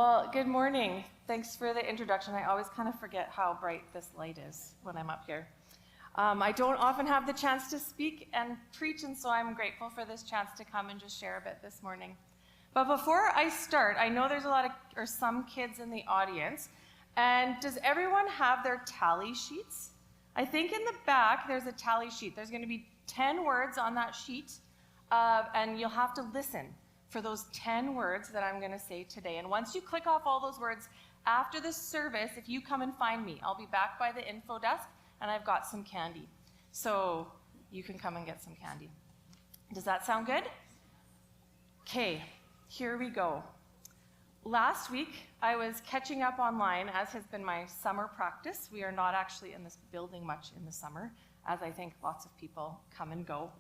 Well, good morning. Thanks for the introduction. I always kind of forget how bright this light is when I'm up here. I don't often have the chance to speak and preach, and so I'm grateful for this chance to come and just share a bit this morning. But before I start, I know there's some kids in the audience, and does everyone have their tally sheets? I think in the back there's a tally sheet. There's going to be 10 words on that sheet, and you'll have to listen for those 10 words that I'm going to say today. And once you click off all those words, after the service, if you come and find me, I'll be back by the info desk, and I've got some candy. So you can come and get some candy. Does that sound good? Okay, here we go. Last week, I was catching up online, as has been my summer practice. We are not actually in this building much in the summer, as I think lots of people come and go.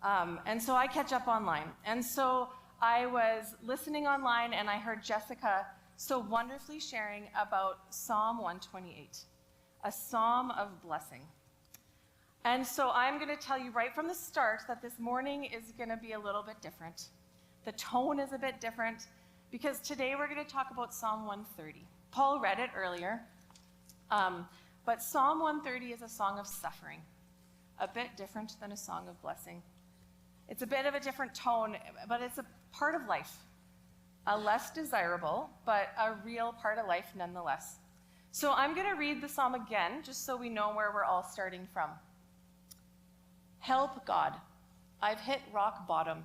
And so I catch up online. And so I was listening online, and I heard Jessica so wonderfully sharing about Psalm 128, a psalm of blessing. And so I'm going to tell you right from the start that this morning is going to be a little bit different. The tone is a bit different, because today we're going to talk about Psalm 130. Paul read it earlier, but Psalm 130 is a song of suffering, a bit different than a song of blessing. It's a bit of a different tone, but it's a part of life, a less desirable, but a real part of life nonetheless. So I'm going to read the psalm again, just so we know where we're all starting from. Help, God. I've hit rock bottom.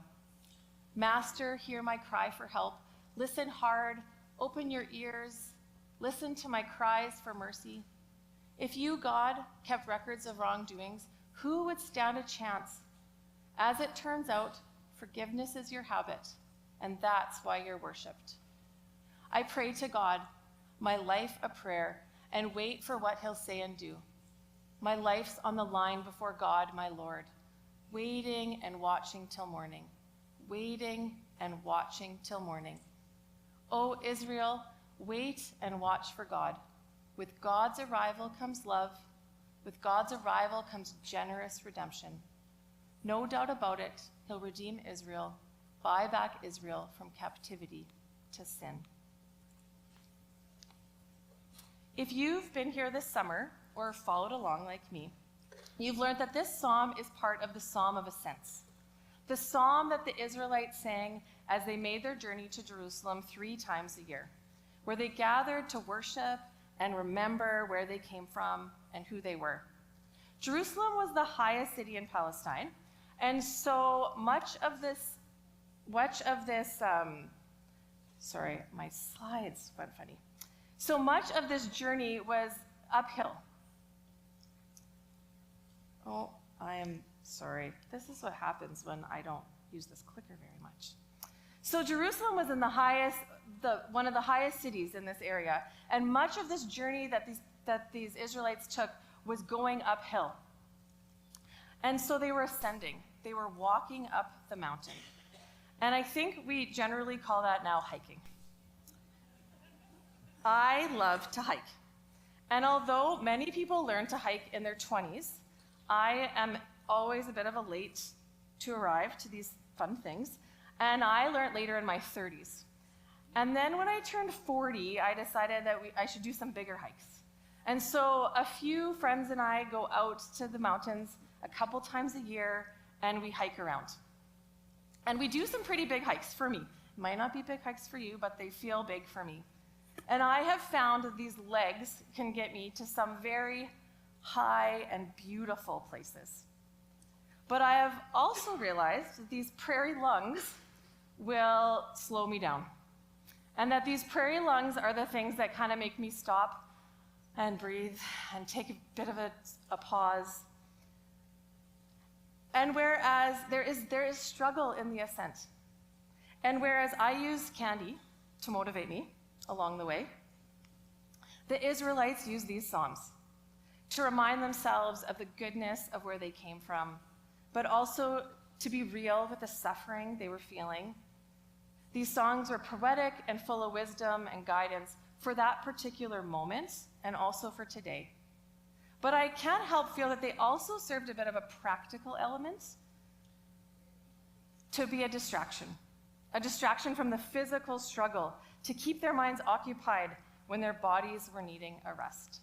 Master, hear my cry for help. Listen hard, open your ears, listen to my cries for mercy. If you, God, kept records of wrongdoings, who would stand a chance? As it turns out, forgiveness is your habit, and that's why you're worshipped. I pray to God, my life a prayer, and wait for what he'll say and do. My life's on the line before God, my Lord, waiting and watching till morning, waiting and watching till morning. O Israel, wait and watch for God. With God's arrival comes love. With God's arrival comes generous redemption. No doubt about it, he'll redeem Israel, buy back Israel from captivity to sin. If you've been here this summer or followed along like me, you've learned that this psalm is part of the Psalm of Ascents, the psalm that the Israelites sang as they made their journey to Jerusalem 3 times a year, where they gathered to worship and remember where they came from and who they were. Jerusalem was the highest city in Palestine, and so much of this, sorry, my slides went funny. So much of this journey was uphill. Oh, I am sorry. This is what happens when I don't use this clicker very much. So Jerusalem was in one of the highest cities in this area, and much of this journey that these Israelites took was going uphill. And so they were ascending. They were walking up the mountain. And I think we generally call that now hiking. I love to hike. And although many people learn to hike in their 20s, I am always a bit of a late to arrive to these fun things. And I learned later in my 30s. And then when I turned 40, I decided that I should do some bigger hikes. And so a few friends and I go out to the mountains a couple times a year, and we hike around. And we do some pretty big hikes for me. Might not be big hikes for you, but they feel big for me. And I have found that these legs can get me to some very high and beautiful places. But I have also realized that these prairie lungs will slow me down. And that these prairie lungs are the things that kind of make me stop and breathe and take a bit of a pause. And whereas there is struggle in the ascent, and whereas I use candy to motivate me along the way, the Israelites used these psalms to remind themselves of the goodness of where they came from, but also to be real with the suffering they were feeling. These songs were poetic and full of wisdom and guidance for that particular moment and also for today. But I can't help feel that they also served a bit of a practical element to be a distraction from the physical struggle to keep their minds occupied when their bodies were needing a rest.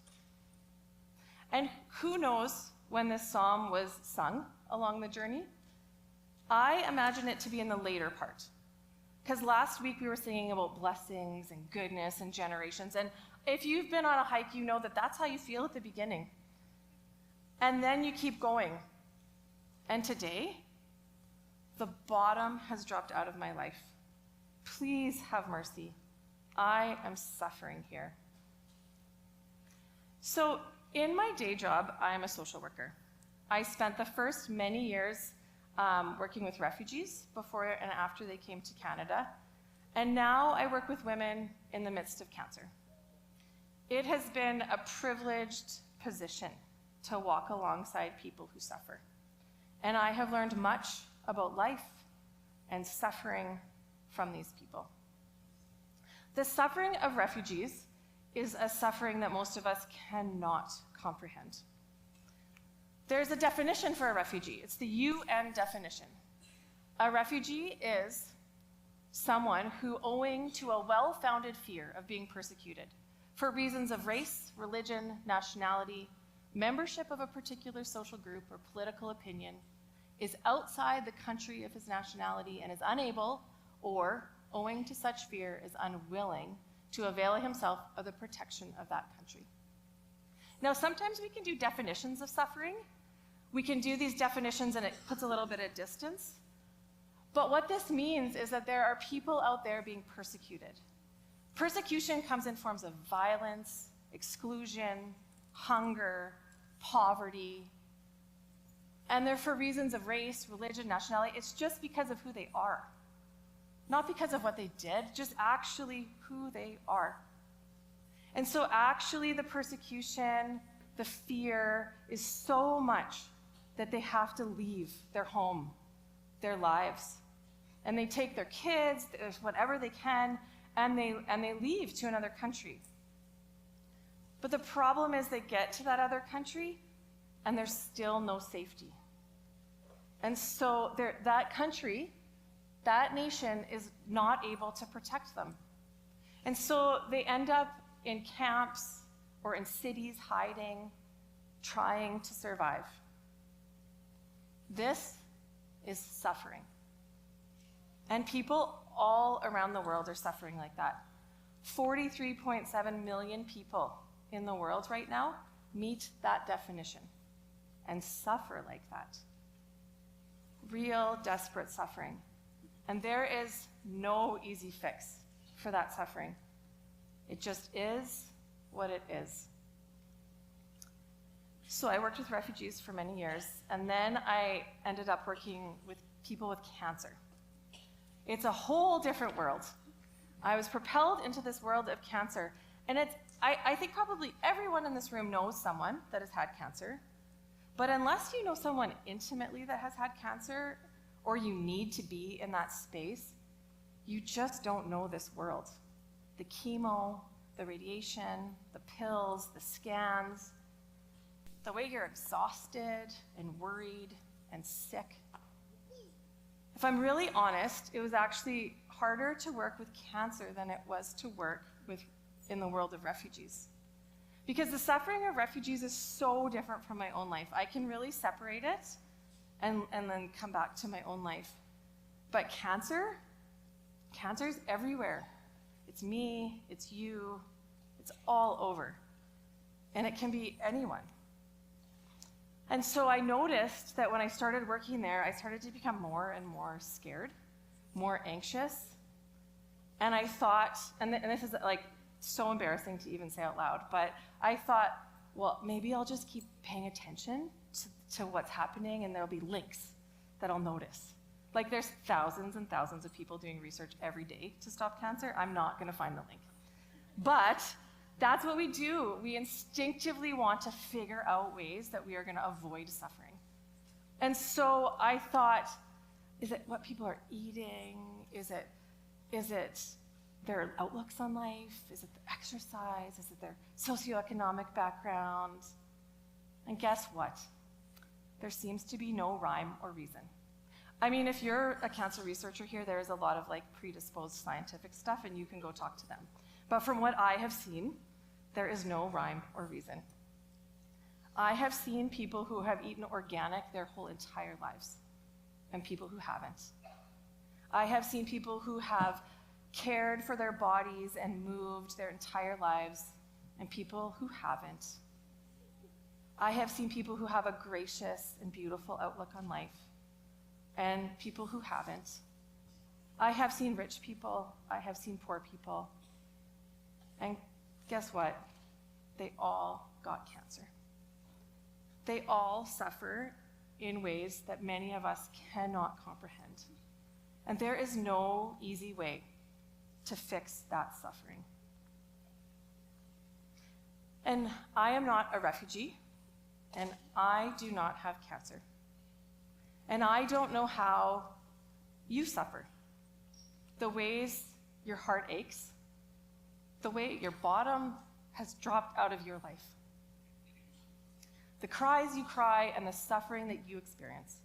And who knows when this psalm was sung along the journey? I imagine it to be in the later part. Because last week we were singing about blessings and goodness and generations. And if you've been on a hike, you know that that's how you feel at the beginning. And then you keep going. And today, the bottom has dropped out of my life. Please have mercy. I am suffering here. So, in my day job, I am a social worker. I spent the first many years working with refugees before and after they came to Canada. And now I work with women in the midst of cancer. It has been a privileged position to walk alongside people who suffer. And I have learned much about life and suffering from these people. The suffering of refugees is a suffering that most of us cannot comprehend. There's a definition for a refugee. It's the UN definition. A refugee is someone who, owing to a well-founded fear of being persecuted for reasons of race, religion, nationality, membership of a particular social group, or political opinion, is outside the country of his nationality and is unable, or, owing to such fear, is unwilling to avail himself of the protection of that country. Now, sometimes we can do definitions of suffering. We can do these definitions and it puts a little bit of distance. But what this means is that there are people out there being persecuted. Persecution comes in forms of violence, exclusion, hunger, poverty, and they're for reasons of race, religion, nationality. It's just because of who they are. Not because of what they did, just actually who they are. And so actually the persecution, the fear is so much that they have to leave their home, their lives. And they take their kids, whatever they can, and they leave to another country. But the problem is they get to that other country and there's still no safety. And so that country, that nation is not able to protect them. And so they end up in camps or in cities hiding, trying to survive. This is suffering. And people all around the world are suffering like that. 43.7 million people in the world right now meet that definition and suffer like that. Real, desperate suffering. And there is no easy fix for that suffering. It just is what it is. So I worked with refugees for many years, and then I ended up working with people with cancer. It's a whole different world. I was propelled into this world of cancer, and I think probably everyone in this room knows someone that has had cancer, but unless you know someone intimately that has had cancer, or you need to be in that space, you just don't know this world. The chemo, the radiation, the pills, the scans, the way you're exhausted and worried and sick. If I'm really honest, it was actually harder to work with cancer than it was to work in the world of refugees. Because the suffering of refugees is so different from my own life. I can really separate it and then come back to my own life. But cancer's everywhere. It's me, it's you, it's all over. And it can be anyone. And so I noticed that when I started working there, I started to become more and more scared, more anxious. And I thought, and this is like so embarrassing to even say out loud, but I thought, well, maybe I'll just keep paying attention to what's happening and there'll be links that I'll notice. Like there's thousands and thousands of people doing research every day to stop cancer. I'm not gonna find the link. But that's what we do. We instinctively want to figure out ways that we are gonna avoid suffering. And so I thought, is it what people are eating? Is it their outlooks on life? Is it the exercise? Is it their socioeconomic background? And guess what? There seems to be no rhyme or reason. I mean, if you're a cancer researcher here, there is a lot of like predisposed scientific stuff, and you can go talk to them. But from what I have seen, there is no rhyme or reason. I have seen people who have eaten organic their whole entire lives, and people who haven't. I have seen people who have cared for their bodies and moved their entire lives, and people who haven't. I have seen people who have a gracious and beautiful outlook on life, and people who haven't. I have seen rich people, I have seen poor people, and guess what? They all got cancer. They all suffer in ways that many of us cannot comprehend. And there is no easy way to fix that suffering. And I am not a refugee, and I do not have cancer. And I don't know how you suffer. The ways your heart aches, the way your bottom has dropped out of your life. The cries you cry and the suffering that you experience.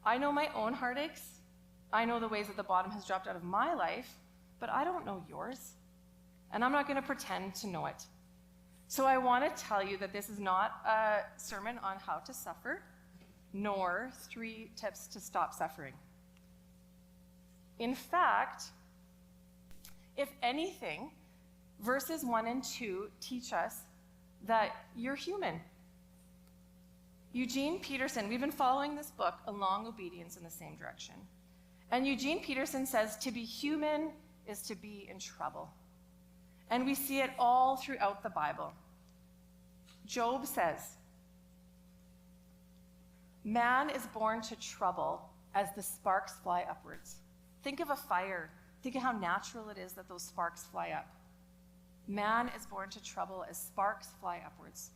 I know my own heartaches. I know the ways that the bottom has dropped out of my life, but I don't know yours. And I'm not going to pretend to know it. So I want to tell you that this is not a sermon on how to suffer, nor 3 tips to stop suffering. In fact, if anything, verses 1 and 2 teach us that you're human. Eugene Peterson, we've been following this book, Along Obedience in the Same Direction. And Eugene Peterson says to be human is to be in trouble. And we see it all throughout the Bible. Job says, man is born to trouble as the sparks fly upwards. Think of a fire. Think of how natural it is that those sparks fly up. Man is born to trouble as sparks fly upwards.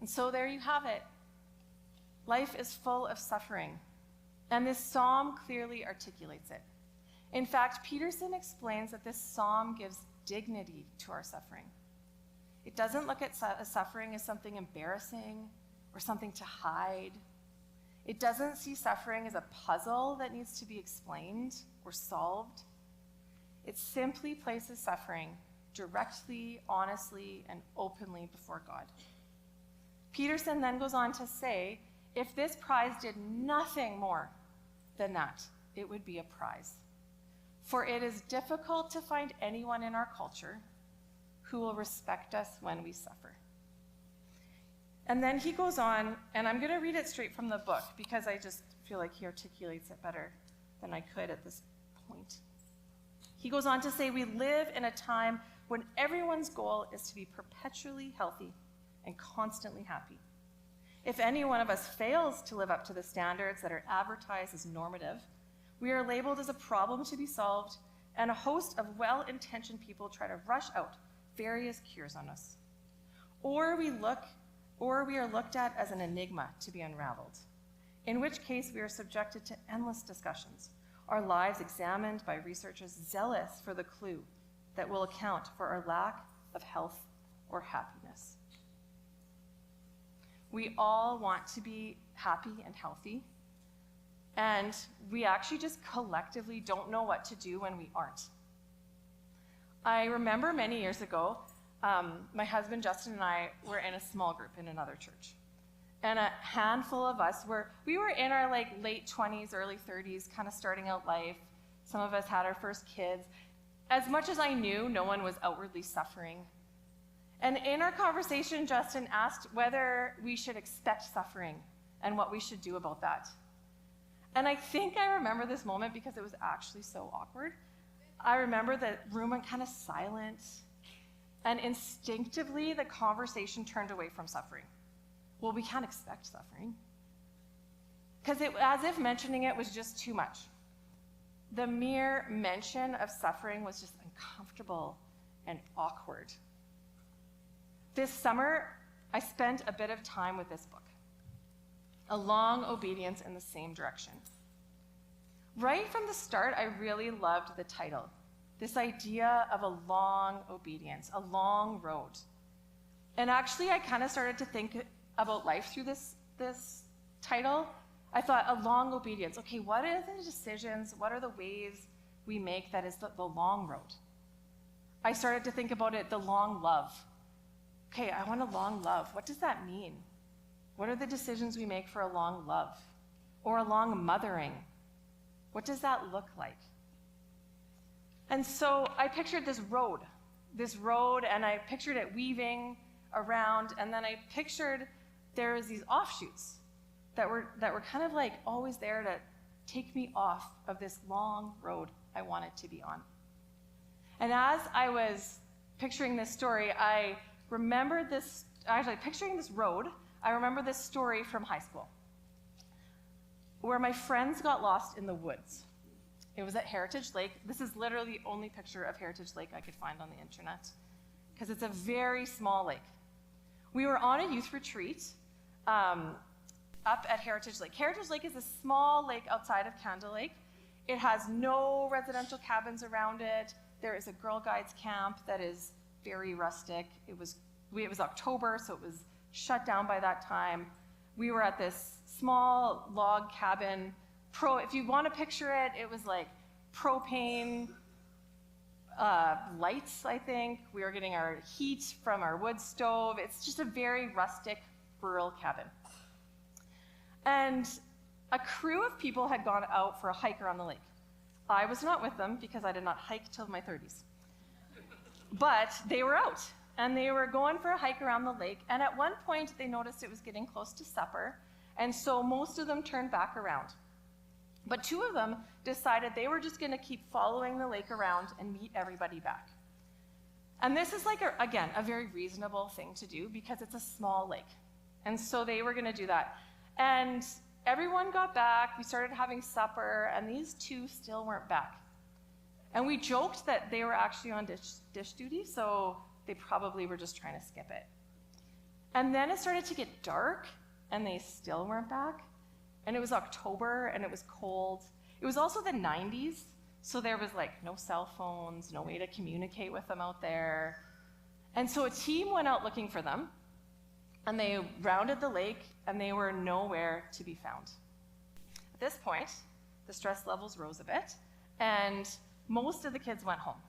And so there you have it. Life is full of suffering, and this psalm clearly articulates it. In fact, Peterson explains that this psalm gives dignity to our suffering. It doesn't look at suffering as something embarrassing or something to hide. It doesn't see suffering as a puzzle that needs to be explained or solved. It simply places suffering directly, honestly, and openly before God. Peterson then goes on to say, if this prize did nothing more than that, it would be a prize. For it is difficult to find anyone in our culture who will respect us when we suffer. And then he goes on, and I'm going to read it straight from the book because I just feel like he articulates it better than I could at this point. He goes on to say, we live in a time when everyone's goal is to be perpetually healthy and constantly happy. If any one of us fails to live up to the standards that are advertised as normative, we are labeled as a problem to be solved, and a host of well-intentioned people try to rush out various cures on us. Or we are looked at as an enigma to be unraveled, in which case we are subjected to endless discussions, our lives examined by researchers zealous for the clue that will account for our lack of health or happiness. We all want to be happy and healthy, and we actually just collectively don't know what to do when we aren't. I remember many years ago, my husband Justin and I were in a small group in another church. And a handful of us we were in our late 20s, early 30s, kind of starting out life. Some of us had our first kids. As much as I knew, no one was outwardly suffering. And in our conversation, Justin asked whether we should expect suffering and what we should do about that. And I think I remember this moment because it was actually so awkward. I remember the room went kind of silent, and instinctively the conversation turned away from suffering. Well, we can't expect suffering. Because as if mentioning it was just too much. The mere mention of suffering was just uncomfortable and awkward. This summer, I spent a bit of time with this book, Along Obedience in the Same Direction. Right from the start, I really loved the title, this idea of a long obedience, a long road. And actually, I kind of started to think about life through this title, I thought, a long obedience. Okay, what are the decisions? What are the ways we make that is the long road? I started to think about it, the long love. Okay, I want a long love. What does that mean? What are the decisions we make for a long love? Or a long mothering? What does that look like? And so I pictured this road, and I pictured it weaving around, and then I pictured there was these offshoots that were kind of like always there to take me off of this long road I wanted to be on. And as I was picturing this story, I remembered picturing this road, I remember this story from high school, where my friends got lost in the woods. It was at Heritage Lake. This is literally the only picture of Heritage Lake I could find on the internet, because it's a very small lake. We were on a youth retreat up at Heritage Lake. Heritage Lake is a small lake outside of Canada Lake. It has no residential cabins around it. There is a Girl Guides camp that is very rustic. It was October, so it was shut down by that time. We were at this small log cabin. If you want to picture it, it was like propane lights, I think. We were getting our heat from our wood stove. It's just a very rustic, rural cabin. And a crew of people had gone out for a hike around the lake. I was not with them because I did not hike till my 30s. But they were out, and they were going for a hike around the lake, and at one point they noticed it was getting close to supper, and so most of them turned back around. But two of them decided they were just going to keep following the lake around and meet everybody back. And this is like, again, a very reasonable thing to do because it's a small lake. And so they were going to do that. And everyone got back, we started having supper, and these two still weren't back. And we joked that they were actually on dish duty, so they probably were just trying to skip it. And then it started to get dark, and they still weren't back. And it was October, and it was cold. It was also the 90s, so there was like no cell phones, no way to communicate with them out there. And so a team went out looking for them, and they rounded the lake, and they were nowhere to be found. At this point, the stress levels rose a bit, and most of the kids went home,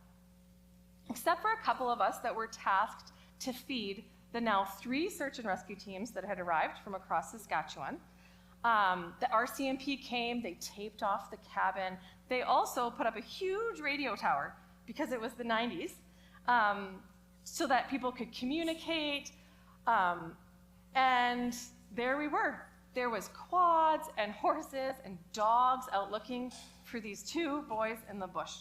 except for a couple of us that were tasked to feed the now 3 search and rescue teams that had arrived from across Saskatchewan. The RCMP came, they taped off the cabin. They also put up a huge radio tower, because it was the 90s, so that people could communicate. And there we were. There was quads and horses and dogs out looking for these 2 boys in the bush.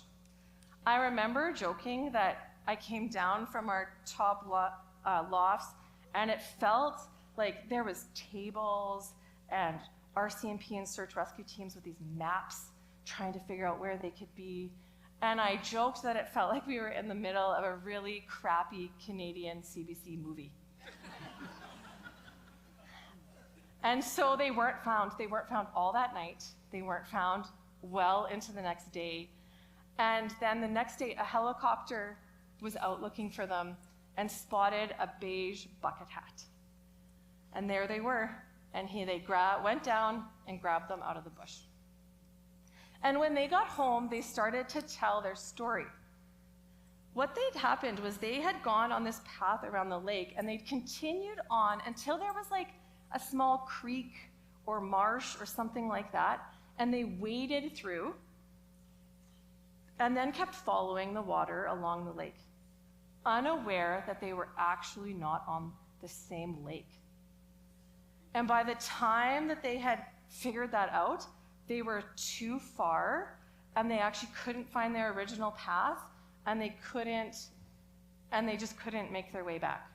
I remember joking that I came down from our top lofts, and it felt like there was tables and RCMP and search rescue teams with these maps trying to figure out where they could be. And I joked that it felt like we were in the middle of a really crappy Canadian CBC movie. And so they weren't found. They weren't found all that night. They weren't found well into the next day. And then the next day, a helicopter was out looking for them and spotted a beige bucket hat. And there they were. And they went down and grabbed them out of the bush. And when they got home, they started to tell their story. What they'd happened was they had gone on this path around the lake, and they'd continued on until there was like a small creek or marsh or something like that, and they waded through and then kept following the water along the lake, unaware that they were actually not on the same lake. And by the time that they had figured that out, they were too far, and they actually couldn't find their original path, and they just couldn't make their way back.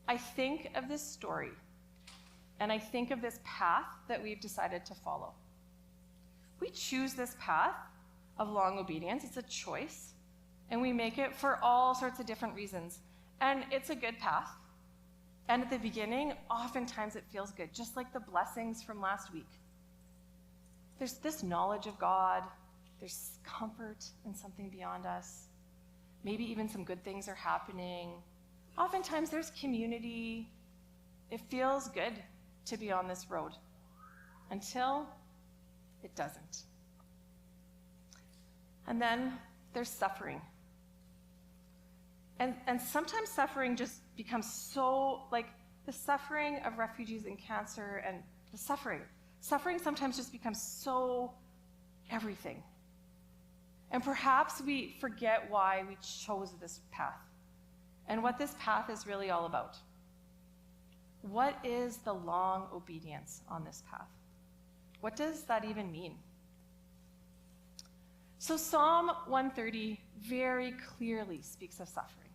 I think of this story, and I think of this path that we've decided to follow. We choose this path of long obedience. It's a choice, and we make it for all sorts of different reasons. And it's a good path. And at the beginning, oftentimes it feels good, just like the blessings from last week. There's this knowledge of God. There's comfort in something beyond us. Maybe even some good things are happening. Oftentimes there's community. It feels good. to be on this road until it doesn't. And then there's suffering. And sometimes suffering just becomes so, like the suffering of refugees and cancer and the suffering sometimes just becomes so everything. And perhaps we forget why we chose this path and what this path is really all about. What is the long obedience on this path? What does that even mean? So Psalm 130 very clearly speaks of suffering,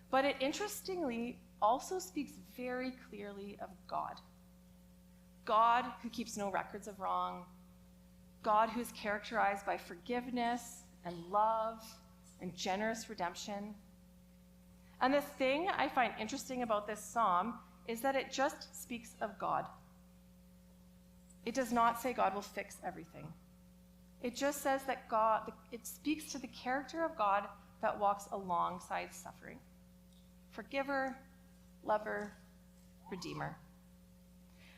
but it interestingly also speaks very clearly of God. God who keeps no records of wrong, God who is characterized by forgiveness and love and generous redemption. And the thing I find interesting about this psalm is that it just speaks of God. It does not say God will fix everything. It just says that it speaks to the character of God that walks alongside suffering. Forgiver, lover, redeemer.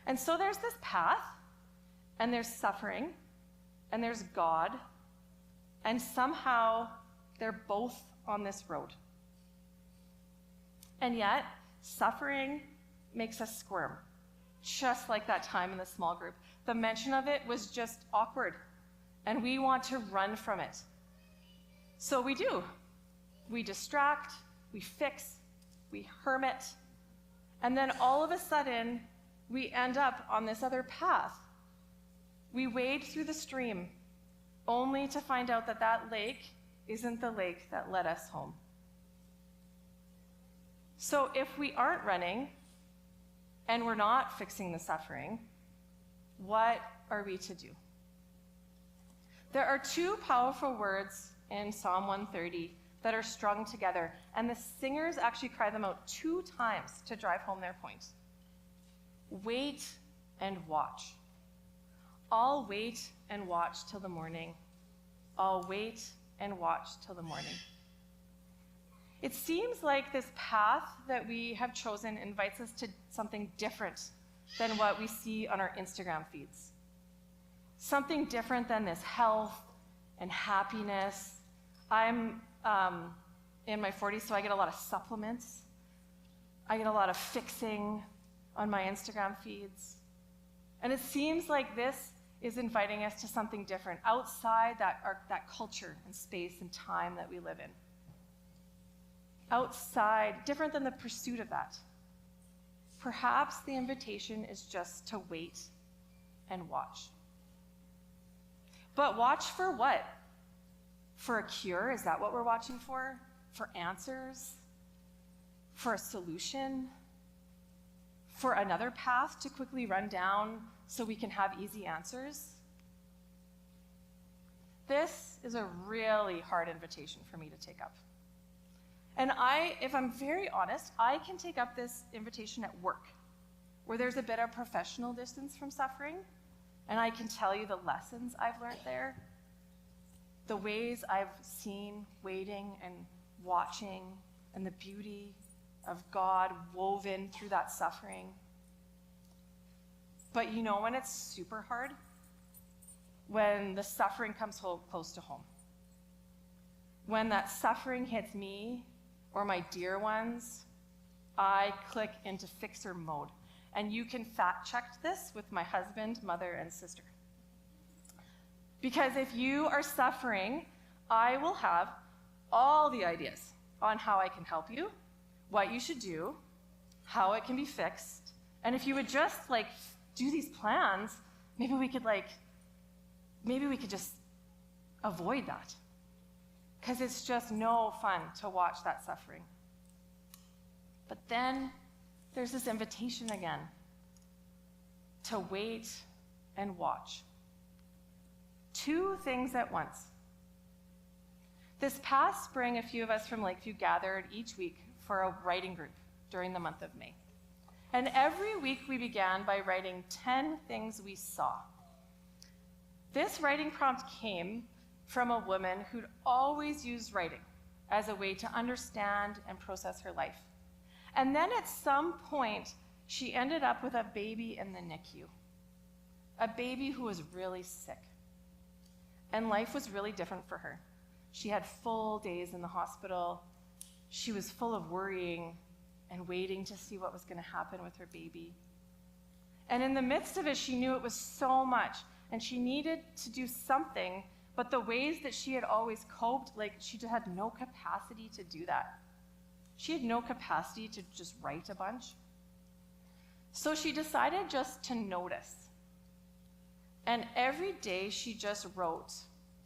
And so there's this path, and there's suffering, and there's God, and somehow they're both on this road. And yet, suffering makes us squirm, just like that time in the small group. The mention of it was just awkward, and we want to run from it. So we do. We distract, we fix, we hermit, and then all of a sudden, we end up on this other path. We wade through the stream, only to find out that that lake isn't the lake that led us home. So if we aren't running, and we're not fixing the suffering, what are we to do? There are two powerful words in Psalm 130 that are strung together, and the singers actually cry them out 2 times to drive home their point. Wait and watch. I'll wait and watch till the morning. I'll wait and watch till the morning. It seems like this path that we have chosen invites us to something different than what we see on our Instagram feeds. Something different than this health and happiness. I'm in my 40s, so I get a lot of supplements. I get a lot of fixing on my Instagram feeds. And it seems like this is inviting us to something different outside that culture and space and time that we live in. Outside, different than the pursuit of that. Perhaps the invitation is just to wait and watch. But watch for what? For a cure? Is that what we're watching for? For answers? For a solution? For another path to quickly run down so we can have easy answers? This is a really hard invitation for me to take up. And if I'm very honest, I can take up this invitation at work, where there's a bit of professional distance from suffering, and I can tell you the lessons I've learned there, the ways I've seen waiting and watching, and the beauty of God woven through that suffering. But you know when it's super hard? When the suffering comes close to home. When that suffering hits me or my dear ones, I click into fixer mode. And you can fact check this with my husband, mother, and sister. Because if you are suffering, I will have all the ideas on how I can help you, what you should do, how it can be fixed. And if you would just do these plans, maybe we could just avoid that. Because it's just no fun to watch that suffering. But then there's this invitation again to wait and watch. 2 things at once. This past spring, a few of us from Lakeview gathered each week for a writing group during the month of May. And every week we began by writing 10 things we saw. This writing prompt came from a woman who'd always used writing as a way to understand and process her life. And then at some point, she ended up with a baby in the NICU, a baby who was really sick. And life was really different for her. She had full days in the hospital. She was full of worrying and waiting to see what was going to happen with her baby. And in the midst of it, she knew it was so much, and she needed to do something, but the ways that she had always coped, like she just had no capacity to do that. She had no capacity to just write a bunch. So she decided just to notice. And every day she just wrote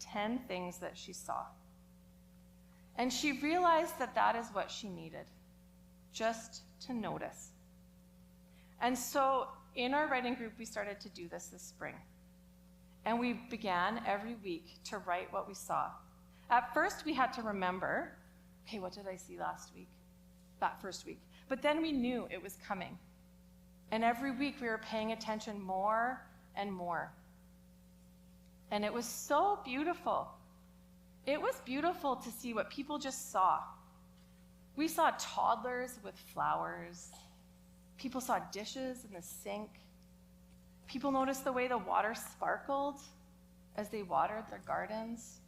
10 things that she saw. And she realized that that is what she needed, just to notice. And so in our writing group, we started to do this spring. And we began every week to write what we saw. At first, we had to remember, okay, what did I see last week? That first week. But then we knew it was coming. And every week we were paying attention more and more. And it was so beautiful. It was beautiful to see what people just saw. We saw toddlers with flowers. People saw dishes in the sink. People noticed the way the water sparkled as they watered their gardens.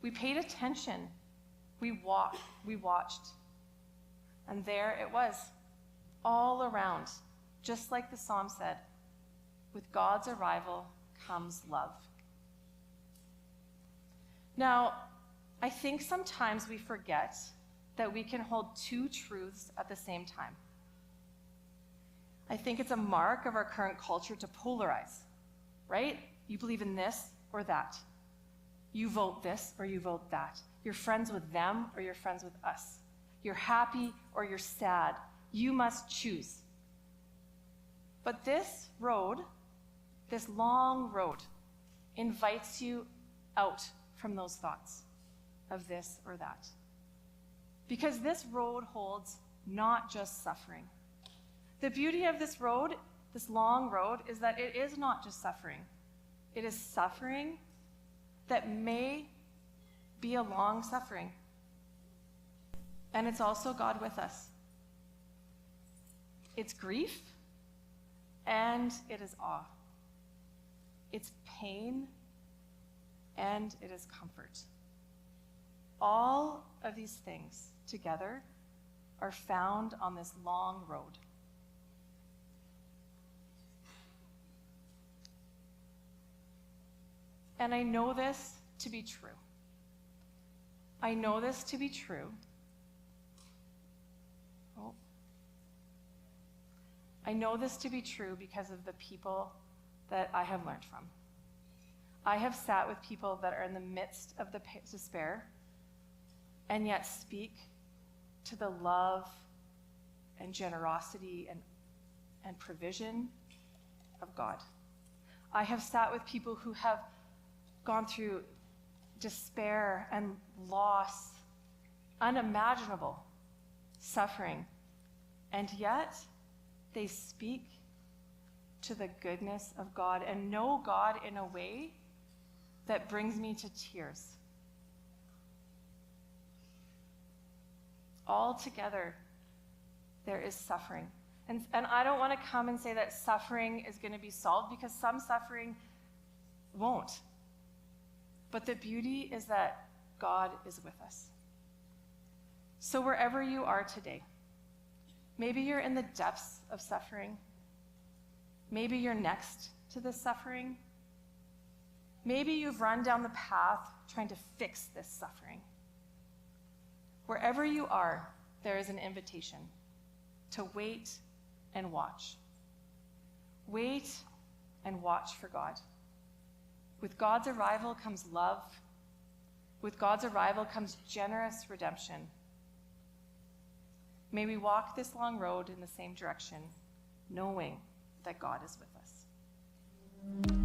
We paid attention. We watched. And there it was, all around, just like the psalm said, with God's arrival comes love. Now, I think sometimes we forget that we can hold two truths at the same time. I think it's a mark of our current culture to polarize, right? You believe in this or that. You vote this or you vote that. You're friends with them or you're friends with us. You're happy or you're sad. You must choose. But this road, this long road, invites you out from those thoughts of this or that. Because this road holds not just suffering. The beauty of this road, this long road, is that it is not just suffering. It is suffering that may be a long suffering. And it's also God with us. It's grief, and it is awe. It's pain, and it is comfort. All of these things together are found on this long road. And I know this to be true. I know this to be true. I know this to be true because of the people that I have learned from. I have sat with people that are in the midst of the despair and yet speak to the love and generosity and provision of God. I have sat with people who have gone through despair and loss, unimaginable suffering, and yet they speak to the goodness of God and know God in a way that brings me to tears. All together, there is suffering. And I don't want to come and say that suffering is going to be solved, because some suffering won't. But the beauty is that God is with us. So wherever you are today, maybe you're in the depths of suffering. Maybe you're next to this suffering. Maybe you've run down the path trying to fix this suffering. Wherever you are, there is an invitation to wait and watch. Wait and watch for God. With God's arrival comes love. With God's arrival comes generous redemption. May we walk this long road in the same direction, knowing that God is with us.